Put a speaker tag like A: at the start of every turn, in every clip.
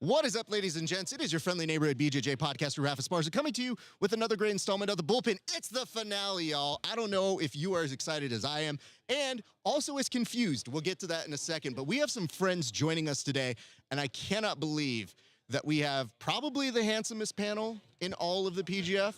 A: What is up, ladies and gents? It is your friendly neighborhood BJJ podcaster, Rafa Esparza, coming to you with another great installment of The Bullpen. It's the finale, y'all. I don't know if you are as excited as I am and also as confused. We'll get to that in a second, but we have some friends joining us today, and I cannot believe that we have probably the handsomest panel in all of the PGF.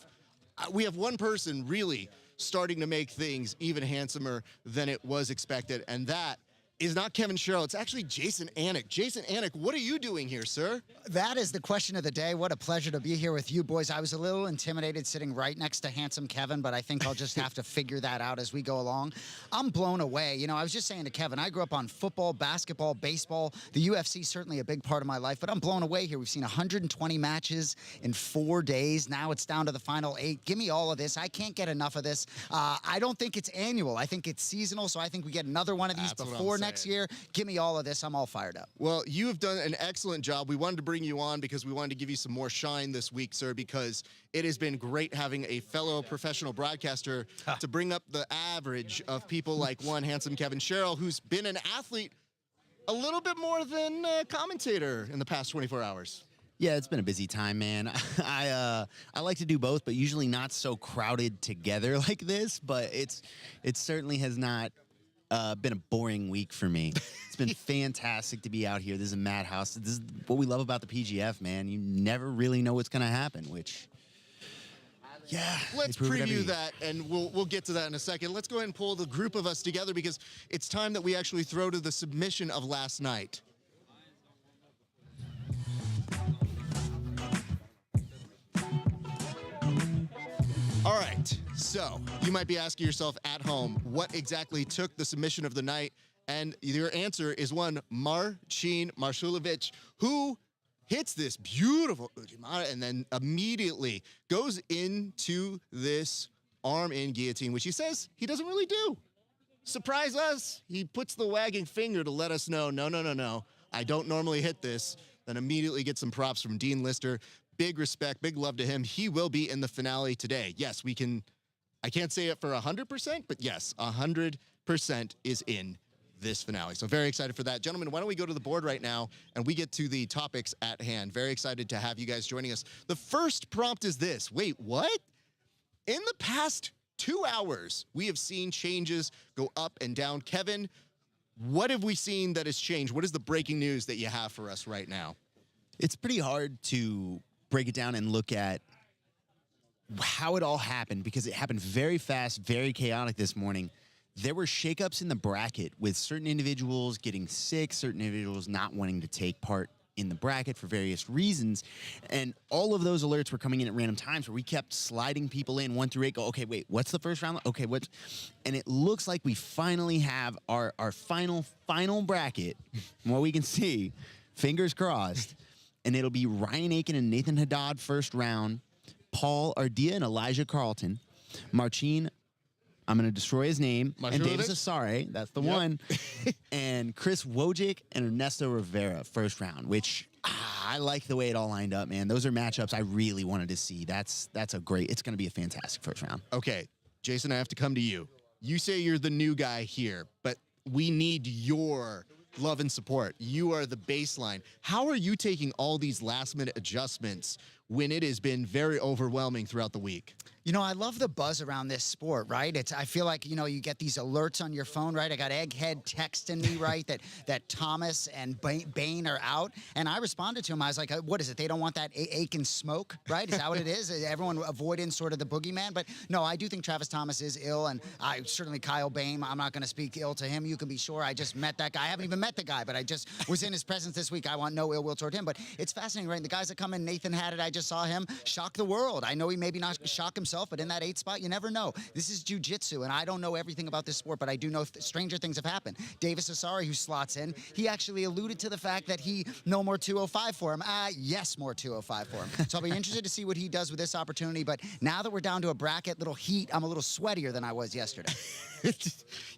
A: We have one person really starting to make things even handsomer than it was expected, and that is not Kevin Sherrill. It's actually Jason Anik. Jason Anik, what are you doing here, sir?
B: That is the question of the day. What a pleasure to be here with you boys. I was a little intimidated sitting right next to handsome Kevin, but I think I'll just have to figure that out as we go along. I'm blown away. You know, I was just saying to Kevin, I grew up on football, basketball, baseball. The UFC is certainly a big part of my life, but I'm blown away here. We've seen 120 matches in 4 days. Now it's down to the final 8. Give me all of this. I can't get enough of this. I don't think it's annual. I think it's seasonal, so I think we get another one of these before next year. Give me all of this. I'm all fired up.
A: Well, you have done an excellent job. We wanted to bring you on because we wanted to give you some more shine this week, sir, because it has been great having a fellow professional broadcaster to bring up the average of people like one handsome Kevin Sherrill, who's been an athlete a little bit more than a commentator in the past 24 hours.
C: Yeah, it's been a busy time, man. I like to do both, but usually not so crowded together like this. But it certainly has not been a boring week for me. It's been fantastic to be out here. This is a madhouse. This is what we love about the PGF, man. You never really know what's going to happen, which, yeah.
A: Let's preview that, and we'll get to that in a second. Let's go ahead and pull the group of us together because it's time that we actually throw to the submission of last night. All right, so you might be asking yourself at home, what exactly took the submission of the night? And your answer is one Marcin Marszulovic, who hits this beautiful Ujimata and then immediately goes into this arm-in guillotine, which he says he doesn't really do. Surprise us, he puts the wagging finger to let us know, no, I don't normally hit this. Then immediately get some props from Dean Lister. Big respect, big love to him. He will be in the finale today. Yes, I can't say it for 100%, but yes, 100% is in this finale. So very excited for that. Gentlemen, why don't we go to the board right now and we get to the topics at hand. Very excited to have you guys joining us. The first prompt is this. Wait, what? In the past 2 hours, we have seen changes go up and down. Kevin, what have we seen that has changed? What is the breaking news that you have for us right now?
C: It's pretty hard to break it down and look at how it all happened because it happened very fast, very chaotic this morning. There were shakeups in the bracket with certain individuals getting sick, certain individuals not wanting to take part in the bracket for various reasons. And all of those alerts were coming in at random times where we kept sliding people in 1 through 8, go, okay, wait, what's the first round? Okay, what? And it looks like we finally have our final bracket, from what we can see, fingers crossed. And it'll be Ryan Aiken and Nathan Haddad first round, Paul Ardea and Elijah Carlton, Marcin, I'm going to destroy his name, and Davis Asare, that's the one, and Chris Wojcik and Ernesto Rivera first round, which I like the way it all lined up, man. Those are matchups I really wanted to see. That's a great, it's going to be a fantastic first round.
A: Okay, Jason, I have to come to you. You say you're the new guy here, but we need your love and support. You are the baseline. How are you taking all these last-minute adjustments when it has been very overwhelming throughout the week?
B: You know, I love the buzz around this sport, right? I feel like, you know, you get these alerts on your phone, right? I got Egghead texting me, right, that Thomas and Bain are out. And I responded to him. I was like, what is it? They don't want that Aiken smoke, right? Is that what it is? Everyone avoiding sort of the boogeyman. But no, I do think Travis Thomas is ill. And certainly Kyle Bain, I'm not going to speak ill to him. You can be sure. I just met that guy. I haven't even met the guy, but I just was in his presence this week. I want no ill will toward him. But it's fascinating, right? The guys that come in, Nathan had it. I just saw him shock the world. I know he maybe not shock himself, but in that 8 spot, you never know. This is jiu-jitsu, and I don't know everything about this sport, but I do know stranger things have happened. Davis Asare, who slots in, he actually alluded to the fact that no more 205 for him. Yes, more 205 for him. So I'll be interested to see what he does with this opportunity, but now that we're down to a bracket, little heat, I'm a little sweatier than I was yesterday.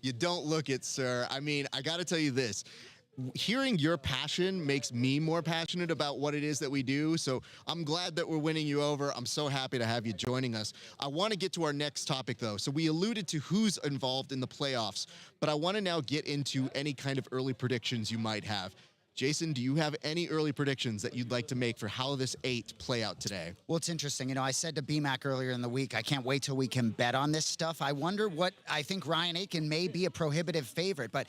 A: You don't look it, sir. I mean, I got to tell you this. Hearing your passion makes me more passionate about what it is that we do. So I'm glad that we're winning you over. I'm so happy to have you joining us. I want to get to our next topic, though. So we alluded to who's involved in the playoffs, but I want to now get into any kind of early predictions you might have. Jason, do you have any early predictions that you'd like to make for how this 8 play out today?
B: Well, it's interesting. You know, I said to BMAC earlier in the week, I can't wait till we can bet on this stuff. I wonder what I think Ryan Aiken may be a prohibitive favorite, but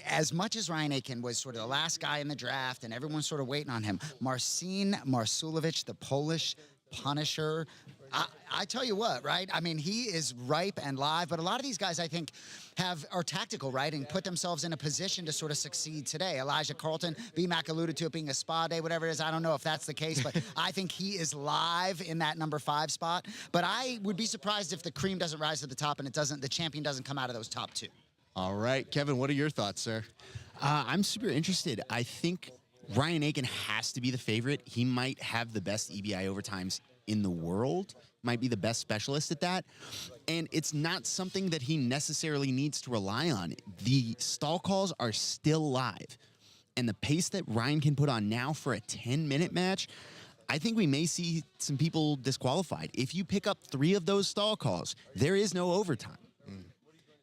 B: as much as Ryan Aiken was sort of the last guy in the draft and everyone's sort of waiting on him, Marcin Marsulewicz, the Polish Punisher, I tell you what, right? I mean, he is ripe and live, but a lot of these guys, I think, are tactical, right, and put themselves in a position to sort of succeed today. Elijah Carlton, BMAC alluded to it being a spa day, whatever it is. I don't know if that's the case, but I think he is live in that number 5 spot. But I would be surprised if the cream doesn't rise to the top and the champion doesn't come out of those top 2.
A: All right, Kevin, what are your thoughts, sir?
C: I'm super interested. I think Ryan Aiken has to be the favorite. He might have the best EBI overtimes in the world, might be the best specialist at that. And it's not something that he necessarily needs to rely on. The stall calls are still live. And the pace that Ryan can put on now for a 10-minute match, I think we may see some people disqualified. If you pick up 3 of those stall calls, there is no overtime.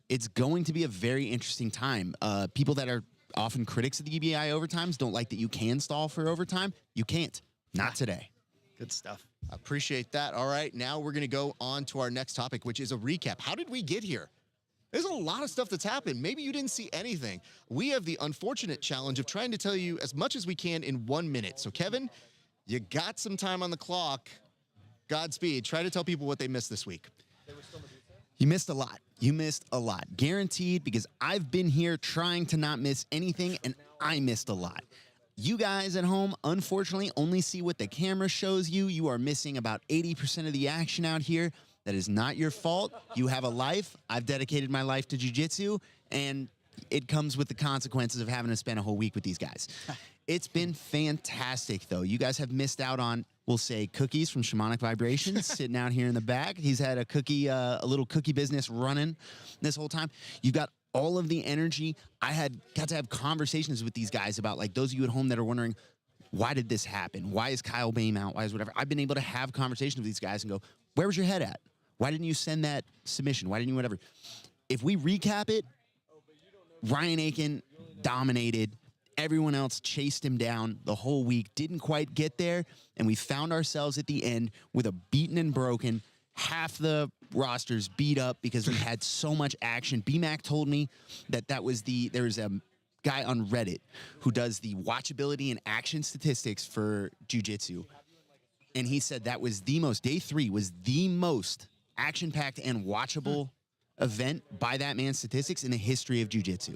C: It's going to be a very interesting time. People that are often critics of the EBI overtimes don't like that you can stall for overtime. You can't. Not today.
B: Good stuff.
A: Appreciate that. All right, now we're going to go on to our next topic, which is a recap. How did we get here? There's a lot of stuff that's happened. Maybe you didn't see anything. We have the unfortunate challenge of trying to tell you as much as we can in 1 minute. So, Kevin, you got some time on the clock. Godspeed. Try to tell people what they missed this week.
C: You missed a lot. You missed a lot. Guaranteed, because I've been here trying to not miss anything, and I missed a lot. You guys at home, unfortunately, only see what the camera shows you. You are missing about 80% of the action out here. That is not your fault. You have a life. I've dedicated my life to jiu-jitsu, and it comes with the consequences of having to spend a whole week with these guys. It's been fantastic, though. You guys have missed out on, we'll say, cookies from Shamanic Vibrations sitting out here in the back. He's had a little cookie business running this whole time. You've got all of the energy. I got to have conversations with these guys about, like, those of you at home that are wondering, why did this happen? Why is Kyle Bain out? Why is whatever? I've been able to have conversations with these guys and go, where was your head at? Why didn't you send that submission? Why didn't you whatever? If we recap it, Ryan Aiken dominated. Everyone else chased him down the whole week, didn't quite get there, and we found ourselves at the end with a beaten and broken, half the rosters beat up because we had so much action. BMAC told me that there's a guy on Reddit who does the watchability and action statistics for jiu-jitsu, and he said that was day 3 was the most action-packed and watchable event by that man's statistics in the history of jiu-jitsu.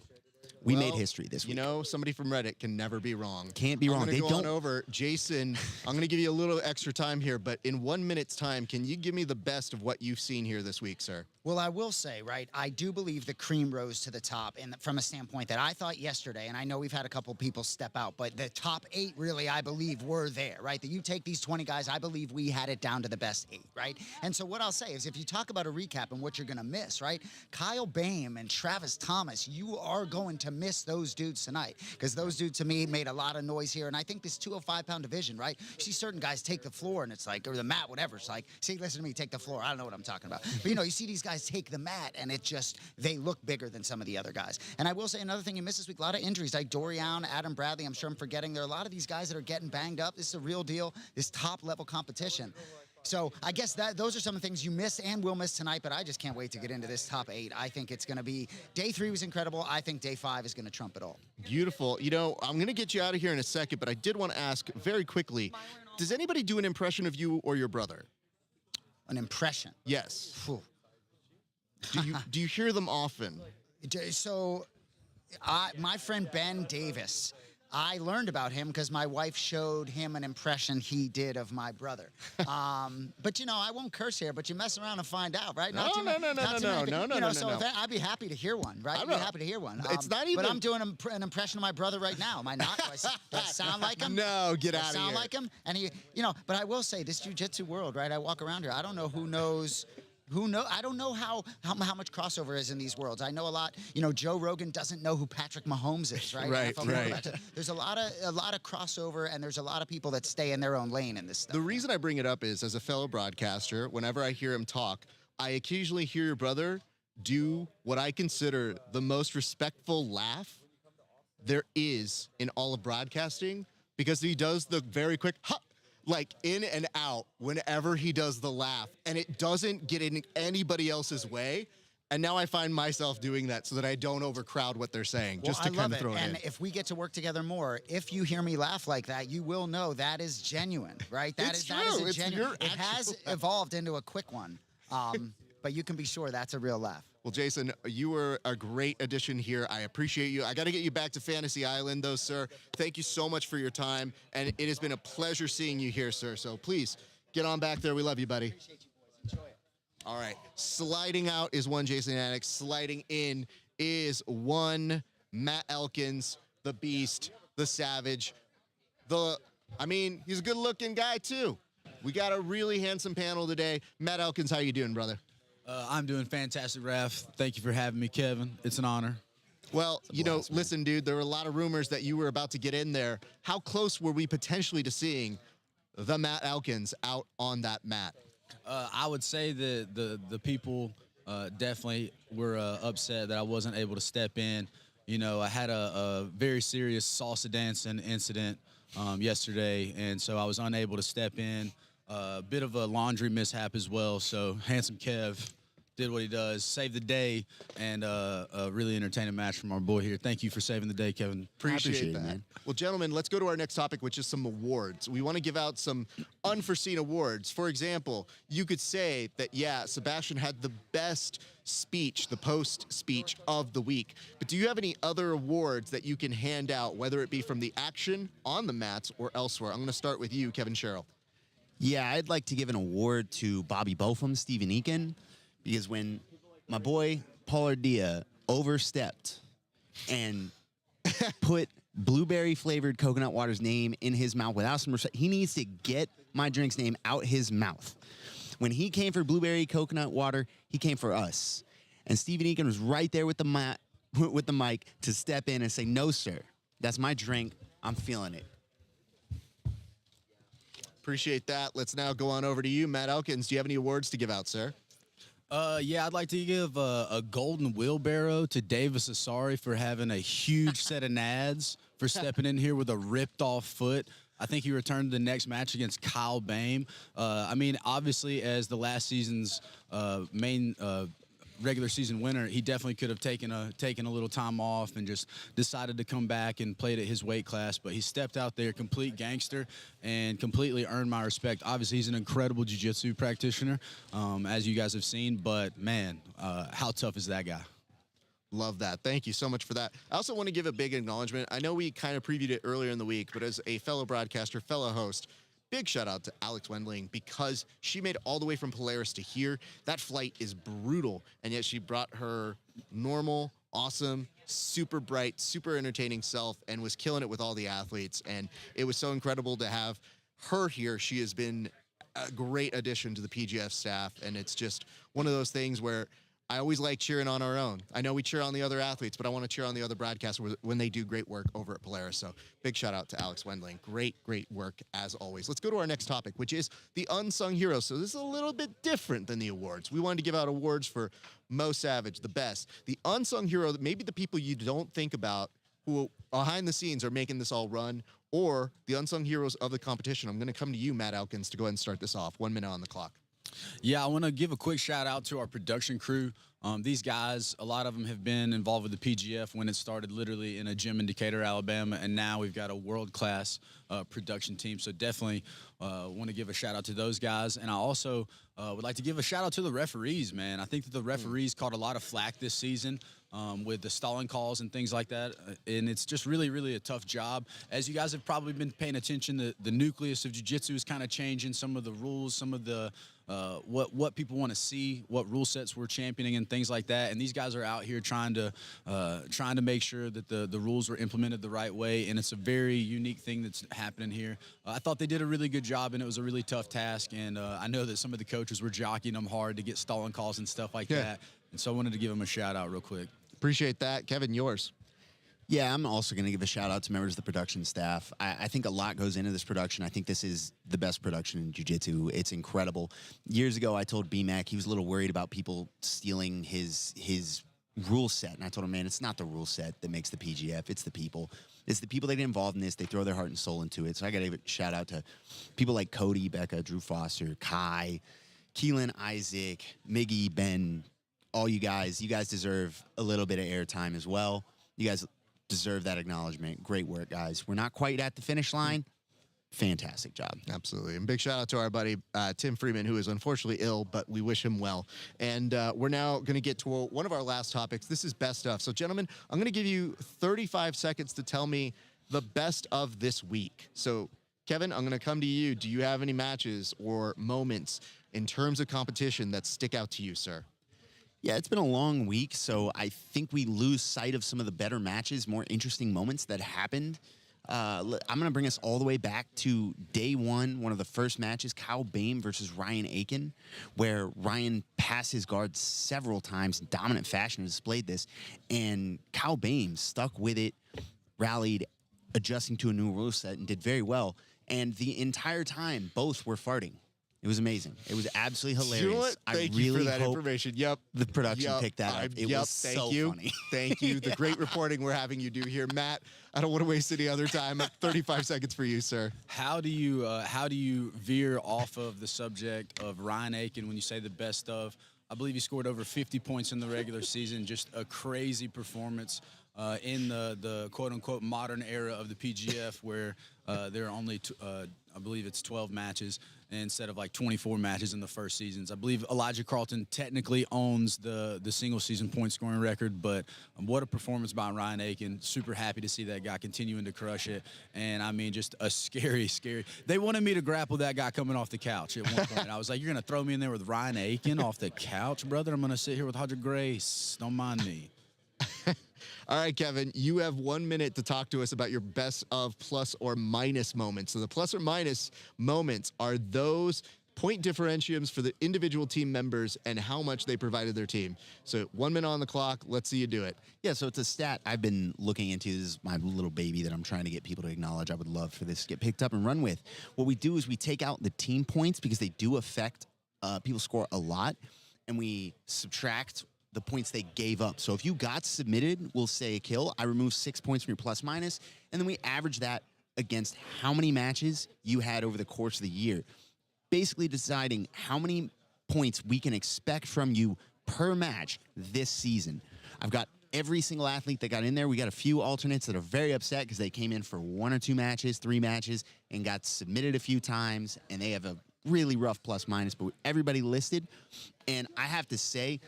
C: We made history this week.
A: You know, somebody from Reddit can never be wrong.
C: Can't be wrong.
A: They don't. Over. Jason, I'm going to give you a little extra time here, but in 1 minute's time, can you give me the best of what you've seen here this week, sir?
B: Well, I will say, right, I do believe the cream rose to the top, and from a standpoint that I thought yesterday, and I know we've had a couple people step out, but the top 8 really, I believe, were there, right? That you take these 20 guys, I believe we had it down to the best 8, right? And so what I'll say is if you talk about a recap and what you're going to miss, right, Kyle Bain and Travis Thomas, you are going to miss those dudes tonight because those dudes, to me, made a lot of noise here, and I think this 205-pound division, right, you see certain guys take the floor, and it's like, or the mat, whatever, it's like, see, listen to me, take the floor. I don't know what I'm talking about. But, you know, you see these guys take the mat, and it just, they look bigger than some of the other guys. And I will say another thing you missed this week, a lot of injuries, like Dorian, Adam Bradley, I'm sure I'm forgetting. There are a lot of these guys that are getting banged up. This is a real deal, this top-level competition. So I guess those are some of the things you missed and will miss tonight, but I just can't wait to get into this top 8. I think it's going to be, day 3 was incredible. I think day 5 is going to trump it all.
A: Beautiful. You know, I'm going to get you out of here in a second, but I did want to ask very quickly, does anybody do an impression of you or your brother?
B: An impression?
A: Yes.
B: Whew.
A: Do you hear them often?
B: So, my friend Ben Davis, I learned about him because my wife showed him an impression he did of my brother. But, you know, I won't curse here, but you mess around and find out, right?
A: No. I'd
B: be happy to hear one, right? I'd be happy to hear one.
A: It's not even.
B: But I'm doing an impression of my brother right now. Am I not? Do I sound like him?
A: No, get out of here.
B: Sound like him? And he, you know, but I will say this jiu-jitsu world, right? I walk around here. I don't know who knows. I don't know how much crossover is in these worlds. I know a lot. You know, Joe Rogan doesn't know who Patrick Mahomes is, right?
A: Right.
B: There's a lot of crossover, and there's a lot of people that stay in their own lane in this stuff.
A: The reason I bring it up is, as a fellow broadcaster, whenever I hear him talk, I occasionally hear your brother do what I consider the most respectful laugh there is in all of broadcasting, because he does the very quick ha, like in and out whenever he does the laugh, and it doesn't get in anybody else's way. And now I find myself doing that so that I don't overcrowd what they're saying, just to
B: I
A: kind
B: love
A: of throw it
B: and
A: in.
B: if we get to work together more, if you hear me laugh like that, you will know that is genuine, right? That
A: It's
B: is that is
A: true.
B: a
A: It's
B: genuine.
A: your
B: It has
A: actual laugh.
B: evolved into a quick one, but you can be sure that's a real laugh.
A: Well, Jason, you were a great addition here. I appreciate you. I got to get you back to Fantasy Island, though, sir. Thank you so much for your time, and it has been a pleasure seeing you here, sir. So please, get on back there. We love you, buddy.
B: Appreciate you, boys. Enjoy it.
A: All right. Sliding out is one Jason Annex. Sliding in is one Matt Elkins, the Beast, the Savage. He's a good-looking guy, too. We got a really handsome panel today. Matt Elkins, how you doing, brother?
D: I'm doing fantastic, Raph. Thank you for having me, Kevin. It's an honor.
A: Well, listen, dude, there were a lot of rumors that you were about to get in there. How close were we potentially to seeing the Matt Elkins out on that mat?
D: I would say that the people definitely were upset that I wasn't able to step in. You know, I had a very serious salsa dancing incident yesterday, and so I was unable to step in. A bit of a laundry mishap as well, so Handsome Kev did what he does, saved the day, and a really entertaining match from our boy here. Thank you for saving the day, Kevin.
A: Appreciate
C: it,
A: that.
C: man.
A: Well, gentlemen, let's go to our next topic, which is some awards. We want to give out some unforeseen awards. For example, you could say that, yeah, Sebastian had the best speech, the post speech of the week. But do you have any other awards that you can hand out, whether it be from the action on the mats or elsewhere? I'm going to start with you, Kevin Sherrill.
C: Yeah, I'd like to give an award to Bobby Botham, Stephen Eakin, because when my boy Paul Ardia overstepped and put blueberry-flavored coconut water's name in his mouth without some respect, he needs to get my drink's name out his mouth. When he came for blueberry coconut water, he came for us. And Stephen Eakin was right there with the mic to step in and say, "No, sir, that's my drink. I'm feeling it."
A: Appreciate that. Let's now go on over to you, Matt Elkins. Do you have any awards to give out, sir?
D: Yeah, I'd like to give a golden wheelbarrow to Davis Asari for having a huge set of nads, for stepping in here with a ripped-off foot. I think he returned the next match against Kyle Bame. Obviously, as the last season's main regular season winner, he definitely could have taken a little time off and just decided to come back and played at his weight class. But he stepped out there, complete gangster, and completely earned my respect. Obviously, he's an incredible jiu-jitsu practitioner, as you guys have seen. But man, how tough is that guy?
A: Love that. Thank you so much for that. I also want to give a big acknowledgement. I know we kind of previewed it earlier in the week, but as a fellow broadcaster, fellow host, big shout out to Alex Wendling, because she made all the way from Polaris to here. That flight is brutal, and yet she brought her normal, awesome, super bright, super entertaining self and was killing it with all the athletes. And it was so incredible to have her here. She has been a great addition to the PGF staff, and it's just one of those things where I always like cheering on our own. I know we cheer on the other athletes, but I want to cheer on the other broadcasters when they do great work over at Polaris. So big shout out to Alex Wendling. Great work as always. Let's go to our next topic, which is the Unsung Heroes. So this is a little bit different than the awards. We wanted to give out awards for Mo Savage, the best. The Unsung Hero, maybe the people you don't think about who behind the scenes are making this all run, or the Unsung Heroes of the competition. I'm going to come to you, Matt Elkins, to go ahead and start this off. 1 minute on the clock.
D: Yeah, I want to give a quick shout out to our production crew. These guys, a lot of them have been involved with the PGF when it started literally in a gym in Decatur, Alabama, and now we've got a world-class production team. So definitely want to give a shout out to those guys. And I also would like to give a shout out to the referees, man. I think that the referees caught a lot of flack this season with the stalling calls and things like that. And it's just really a tough job. As you guys have probably been paying attention, the nucleus of jiu-jitsu is kind of changing, some of the rules, some of the what people want to see, what rule sets we're championing and things like that. And these guys are out here trying to make sure that the rules are implemented the right way. And it's a very unique thing that's happening here. I thought they did a really good job, and it was a really tough task. And I know that some of the coaches were jockeying them hard to get stalling calls and stuff like that. And so I wanted to give them a shout out real quick.
A: Appreciate that. Kevin, yours.
C: Yeah, I'm also going to give a shout out to members of the production staff. I think a lot goes into this production. I think this is the best production in jiu-jitsu. It's incredible. Years ago, I told BMAC he was a little worried about people stealing his rule set. And I told him, man, it's not the rule set that makes the PGF. It's the people. It's the people that get involved in this. They throw their heart and soul into it. So I got to give a shout out to people like Cody, Becca, Drew Foster, Kai, Keelan, Isaac, Miggy, Ben, all you guys. You guys deserve a little bit of airtime as well. You guys deserve that acknowledgement. Great work, guys. We're not quite at the finish line. Fantastic job.
A: Absolutely. And big shout out to our buddy Tim Freeman, who is unfortunately ill, but we wish him well. And we're now going to get to one of our last topics. This is best of. So, gentlemen, I'm going to give you 35 seconds to tell me the best of this week. So, Kevin, I'm going to come to you. Do you have any matches or moments in terms of competition that stick out to you, sir?
C: Yeah, it's been a long week, so I think we lose sight of some of the better matches, more interesting moments that happened. I'm going to bring us all the way back to day one of the first matches, Kyle Bain versus Ryan Aiken, where Ryan passed his guard several times in dominant fashion and displayed this, and Kyle Bain stuck with it, rallied, adjusting to a new rule set, and did very well. And the entire time, both were farting. It was amazing. It was absolutely hilarious.
A: You know what? Thank you for that information. Yep.
C: The production picked that up. It was so funny.
A: Thank you. The great reporting we're having you do here. Matt, I don't want to waste any other time. 35 seconds for you, sir.
D: How do you veer off of the subject of Ryan Aiken when you say the best of? I believe he scored over 50 points in the regular season. Just a crazy performance in the quote-unquote modern era of the PGF, where there are only, I believe it's 12 matches instead of like 24 matches in the first seasons. I believe Elijah Carlton technically owns the single season point scoring record, but what a performance by Ryan Aiken. Super happy to see that guy continuing to crush it. And I mean, just a scary. They wanted me to grapple that guy coming off the couch at one point. I was like, you're going to throw me in there with Ryan Aiken off the couch, brother? I'm going to sit here with Hodger Grace. Don't mind me.
A: All right, Kevin, you have 1 minute to talk to us about your best of plus or minus moments. So the plus or minus moments are those point differentiums for the individual team members and how much they provided their team. So 1 minute on the clock. Let's see you do it.
C: Yeah, so it's a stat I've been looking into. This is my little baby that I'm trying to get people to acknowledge. I would love for this to get picked up and run with. What we do is we take out the team points because they do affect people score a lot, and we subtract the points they gave up. So if you got submitted, we'll say a kill, I remove 6 points from your plus minus, and then we average that against how many matches you had over the course of the year. Basically deciding how many points we can expect from you per match this season. I've got every single athlete that got in there. We got a few alternates that are very upset because they came in for 1 or 2 matches, 3 matches, and got submitted a few times, and they have a really rough plus minus, but everybody listed. And I have to say,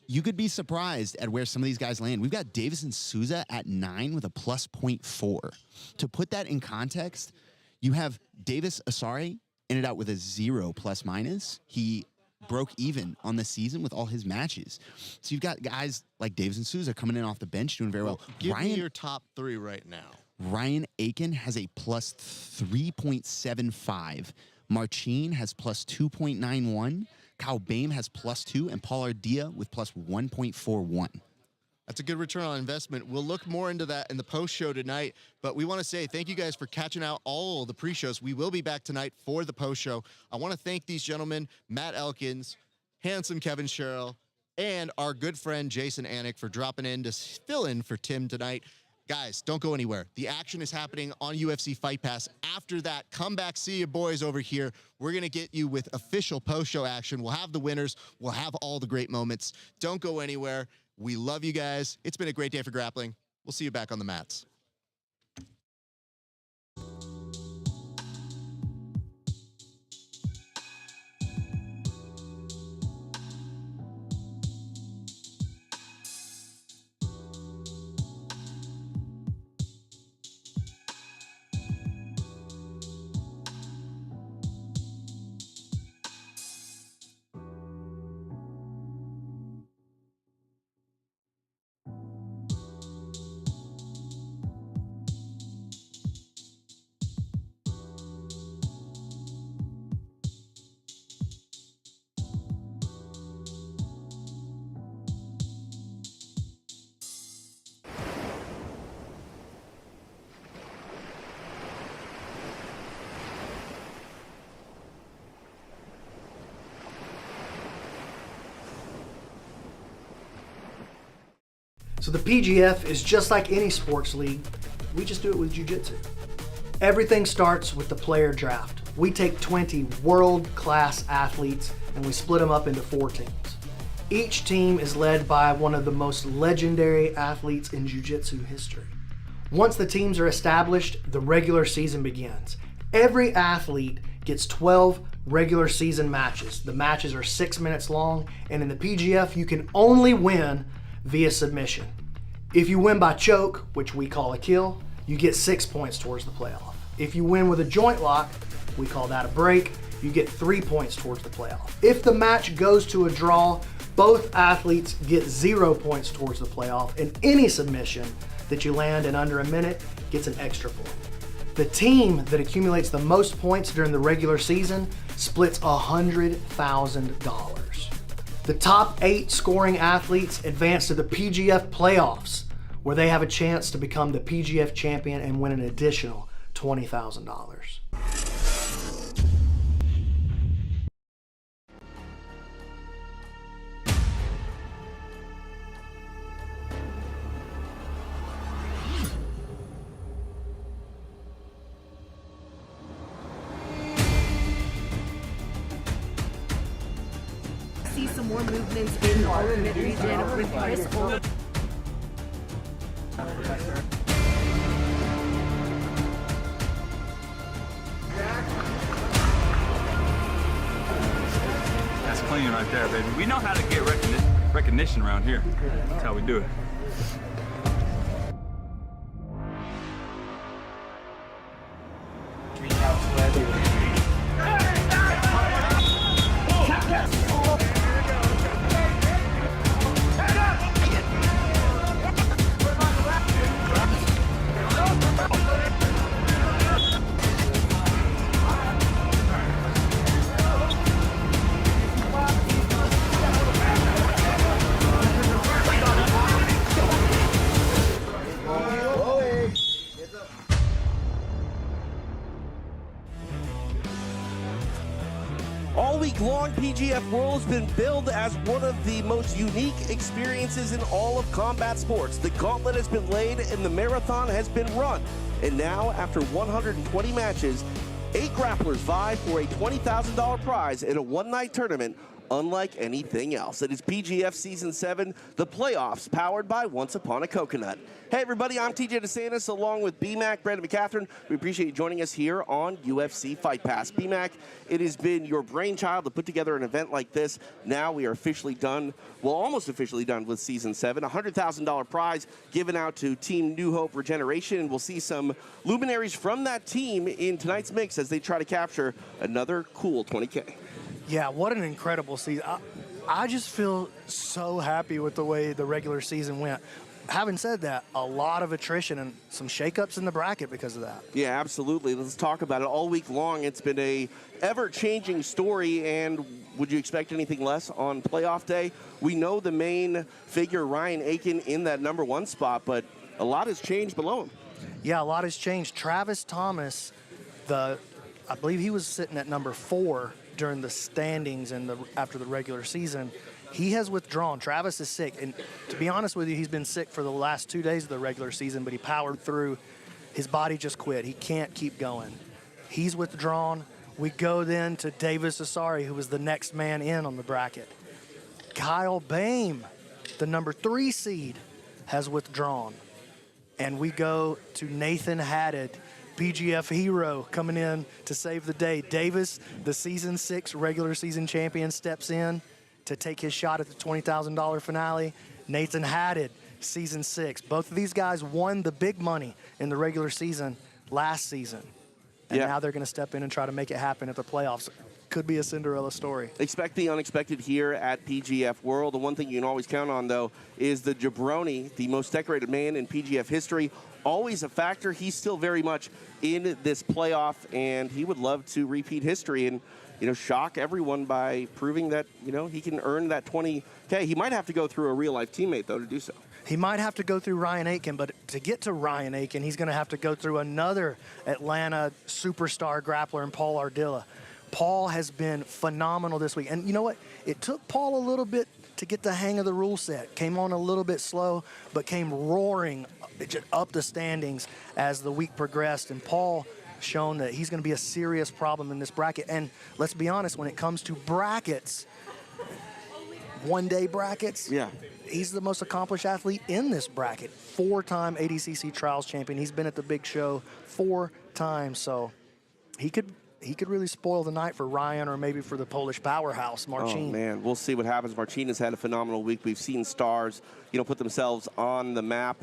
C: you could be surprised at where some of these guys land. We've got Davison Souza at 9 with a plus 0.4. To put that in context, you have Davis Asari ended out with a 0 plus minus. He broke even on the season with all his matches. So you've got guys like Davison Souza coming in off the bench doing very well.
A: Give me your top 3 right now.
C: Ryan Aiken has a plus 3.75. Marcin has plus 2.91. Kyle Bain has plus 2, and Paul Ardea with plus 1.41.
A: That's a good return on investment. We'll look more into that in the post show tonight, but we want to say thank you guys for catching out all the pre-shows. We will be back tonight for the post show. I want to thank these gentlemen, Matt Elkins, handsome Kevin Sherrill, and our good friend Jason Anik for dropping in to fill in for Tim tonight. Guys, don't go anywhere. The action is happening on UFC Fight Pass. After that, come back, see you boys over here. We're going to get you with official post-show action. We'll have the winners. We'll have all the great moments. Don't go anywhere. We love you guys. It's been a great day for grappling. We'll see you back on the mats.
E: So the PGF is just like any sports league. We just do it with jiu-jitsu. Everything starts with the player draft. We take 20 world-class athletes and we split them up into 4 teams. Each team is led by one of the most legendary athletes in jiu-jitsu history. Once the teams are established, the regular season begins. Every athlete gets 12 regular season matches. The matches are 6 minutes long, and in the PGF, you can only win via submission. If you win by choke, which we call a kill, you get 6 points towards the playoff. If you win with a joint lock, we call that a break, you get 3 points towards the playoff. If the match goes to a draw, both athletes get 0 points towards the playoff, and any submission that you land in under a minute gets an extra point. The team that accumulates the most points during the regular season splits $100,000. The top 8 scoring athletes advance to the PGF playoffs, where they have a chance to become the PGF champion and win an additional $20,000.
F: See some more movements in the ultimate region with Chris Cole.
G: That's clean right there, baby. We know how to get recognition around here. That's how we do it.
H: All week long, PGF World has been billed as one of the most unique experiences in all of combat sports. The gauntlet has been laid and the marathon has been run. And now, after 120 matches, 8 grapplers vie for a $20,000 prize in a one-night tournament unlike anything else. It is PGF Season 7, the playoffs, powered by Once Upon a Coconut. Hey everybody, I'm TJ DeSantis along with BMAC, Brandon McCatherine. We appreciate you joining us here on UFC Fight Pass. BMAC, it has been your brainchild to put together an event like this. Now we are officially done, well almost officially done with Season 7. A $100,000 prize given out to Team New Hope Regeneration, and we'll see some luminaries from that team in tonight's mix as they try to capture another cool 20K.
E: Yeah, what an incredible season. I just feel so happy with the way the regular season went. Having said that, a lot of attrition and some shakeups in the bracket because of that.
H: Yeah, absolutely. Let's talk about it. All week long, it's been a ever-changing story, and would you expect anything less on playoff day? We know the main figure, Ryan Aiken, in that #1 spot, but a lot has changed below him.
E: Yeah, a lot has changed. Travis Thomas, I believe he was sitting at #4 during the standings after the regular season. He has withdrawn. Travis is sick, and to be honest with you, he's been sick for the last 2 days of the regular season, but he powered through. His body just quit. He can't keep going. He's withdrawn. We go then to Davis Asari, who was the next man in on the bracket. Kyle Boehm, the #3 seed, has withdrawn. And we go to Nathan Haddad, PGF hero, coming in to save the day. Davis, the Season 6 regular season champion, steps in to take his shot at the $20,000 finale. Nathan Haddad, Season 6. Both of these guys won the big money in the regular season last season. And now they're going to step in and try to make it happen at the playoffs. Could be a Cinderella story.
H: Expect the unexpected here at PGF World. The one thing you can always count on, though, is the jabroni, the most decorated man in PGF history. Always a factor. He's still very much in this playoff, and he would love to repeat history and, you know, shock everyone by proving that, you know, he can earn that $20K. He might have to go through a real-life teammate, though, to do so.
E: He might have to go through Ryan Aiken, but to get to Ryan Aiken, he's going to have to go through another Atlanta superstar grappler in Paul Ardilla. Paul has been phenomenal this week. And you know what? It took Paul a little bit to get the hang of the rule set. Came on a little bit slow, but came roaring up the standings as the week progressed. And Paul shown that he's going to be a serious problem in this bracket. And let's be honest, when it comes to brackets, one-day brackets, he's the most accomplished athlete in this bracket. 4-time ADCC Trials champion. He's been at the big show 4 times, so he could really spoil the night for Ryan or maybe for the Polish powerhouse, Marcin.
H: Oh, man, we'll see what happens. Marcin has had a phenomenal week. We've seen stars, put themselves on the map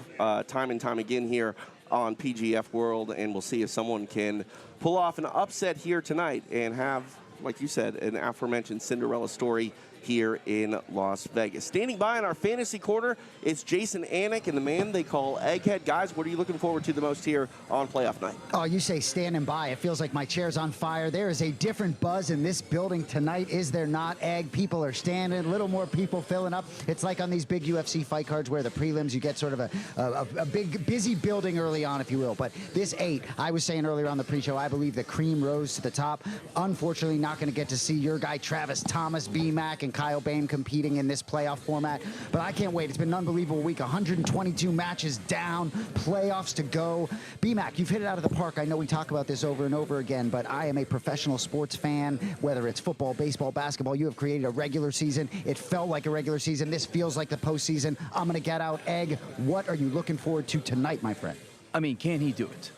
H: time and time again here on PGF World, and we'll see if someone can pull off an upset here tonight and have, like you said, an aforementioned Cinderella story here in Las Vegas. Standing by in our fantasy corner, it's Jason Anik and the man they call Egghead. Guys, what are you looking forward to the most here on playoff night?
B: Oh, you say standing by. It feels like my chair's on fire. There is a different buzz in this building tonight, is there not, Egg? People are standing, a little more people filling up. It's like on these big UFC fight cards where the prelims, you get sort of a big, busy building early on, if you will. But this 8, I was saying earlier on the pre-show, I believe the cream rose to the top. Unfortunately, not going to get to see your guy Travis Thomas, B-Mac, and Kyle Bain competing in this playoff format, but I can't wait. It's been an unbelievable week. 122 matches down, playoffs to go. B-Mac, you've hit it out of the park. I know we talk about this over and over again, but I am a professional sports fan, whether it's football, baseball, basketball. You have created a regular season. It felt like a regular season. This feels like the postseason. I'm going to get out. Egg, what are you looking forward to tonight, my friend?
I: I mean, can he do it?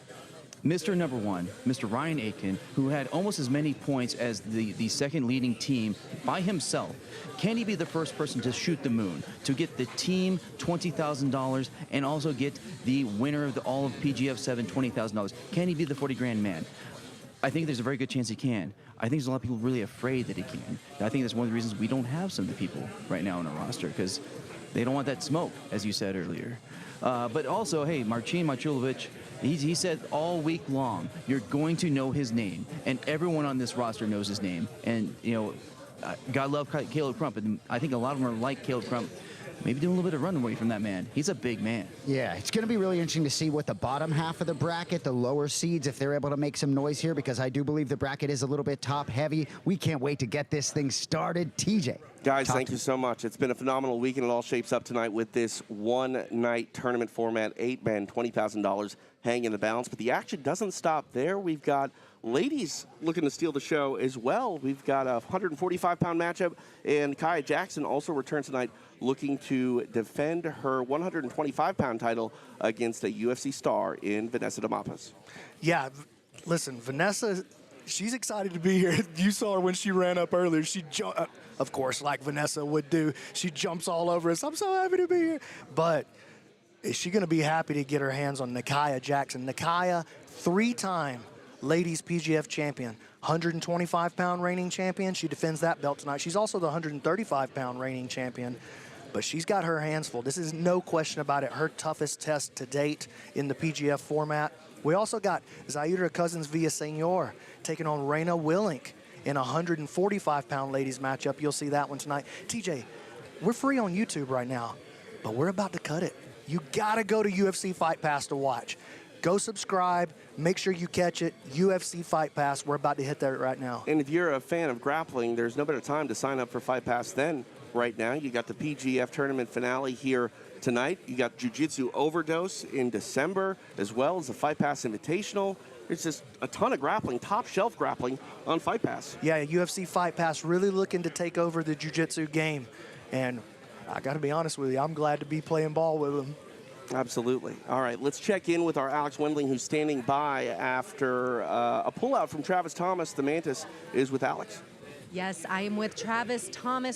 I: Mr. Number 1, Mr. Ryan Aiken, who had almost as many points as the second leading team by himself. Can he be the first person to shoot the moon, to get the team $20,000 and also get the winner of all of PGF 7 $20,000? Can he be the 40 grand man? I think there's a very good chance he can. I think there's a lot of people really afraid that he can. I think that's one of the reasons we don't have some of the people right now on our roster, because they don't want that smoke, as you said earlier. But also, hey, Marcin Marchulovic, he said all week long, you're going to know his name. And everyone on this roster knows his name. And, God love Caleb Crump. And I think a lot of them are like Caleb Crump. Maybe doing a little bit of run away from that man. He's a big man.
B: Yeah, it's going to be really interesting to see what the bottom half of the bracket, the lower seeds, if they're able to make some noise here, because I do believe the bracket is a little bit top heavy. We can't wait to get this thing started. TJ.
H: Guys, thank you so much. It's been a phenomenal week, and it all shapes up tonight with this one-night tournament format, 8 men, $20,000 hanging in the balance. But the action doesn't stop there. We've got ladies looking to steal the show as well. We've got a 145-pound matchup, and Kaya Jackson also returns tonight looking to defend her 125-pound title against a UFC star in Vanessa DeMapas.
E: Yeah, listen, Vanessa, she's excited to be here. You saw her when she ran up earlier. She jumped, of course, like Vanessa would do. She jumps all over us. I'm so happy to be here. But is she going to be happy to get her hands on Nakaya Jackson? Nakaya, 3-time ladies PGF champion, 125-pound reigning champion. She defends that belt tonight. She's also the 135-pound reigning champion. But she's got her hands full. This is no question about it. Her toughest test to date in the PGF format. We also got Zaira Cousins Villaseñor taking on Reina Willink in a 145-pound ladies matchup. You'll see that one tonight. TJ, we're free on YouTube right now, but we're about to cut it. You gotta go to UFC Fight Pass to watch. Go subscribe, make sure you catch it. UFC Fight Pass, we're about to hit that right now.
H: And if you're a fan of grappling, there's no better time to sign up for Fight Pass than right now. You got the PGF tournament finale here tonight. You got Jiu-Jitsu Overdose in December, as well as the Fight Pass Invitational. There's just a ton of grappling, top shelf grappling on Fight Pass.
E: Yeah, UFC Fight Pass really looking to take over the jiu-jitsu game. And I got to be honest with you, I'm glad to be playing ball with them.
H: Absolutely. All right, let's check in with our Alex Wendling, who's standing by after a pullout from Travis Thomas. The Mantis is with Alex.
F: Yes, I am with Travis Thomas.